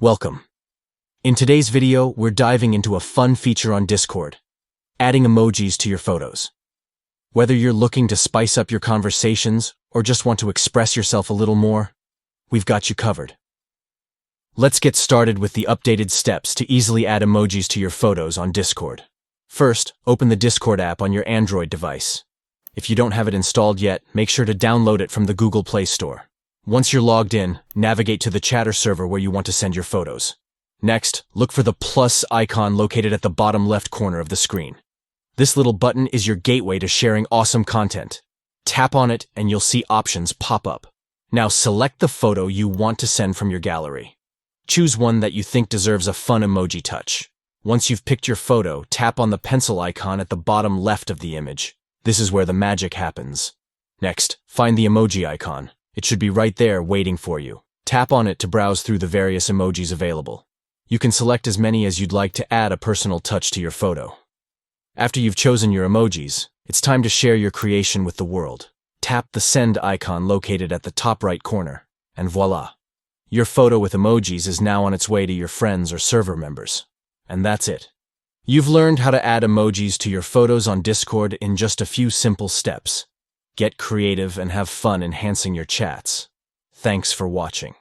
Welcome. In today's video, we're diving into a fun feature on Discord, adding emojis to your photos. Whether you're looking to spice up your conversations or just want to express yourself a little more, we've got you covered. Let's get started with the updated steps to easily add emojis to your photos on Discord. First, open the Discord app on your Android device. If you don't have it installed yet, make sure to download it from the Google Play Store. Once you're logged in, navigate to the chatter server where you want to send your photos. Next, look for the plus icon located at the bottom left corner of the screen. This little button is your gateway to sharing awesome content. Tap on it and you'll see options pop up. Now select the photo you want to send from your gallery. Choose one that you think deserves a fun emoji touch. Once you've picked your photo, tap on the pencil icon at the bottom left of the image. This is where the magic happens. Next, find the emoji icon. It should be right there waiting for you. Tap on it to browse through the various emojis available. You can select as many as you'd like to add a personal touch to your photo. After you've chosen your emojis, it's time to share your creation with the world. Tap the send icon located at the top right corner, and voila! Your photo with emojis is now on its way to your friends or server members. And that's it. You've learned how to add emojis to your photos on Discord in just a few simple steps. Get creative and have fun enhancing your chats. Thanks for watching.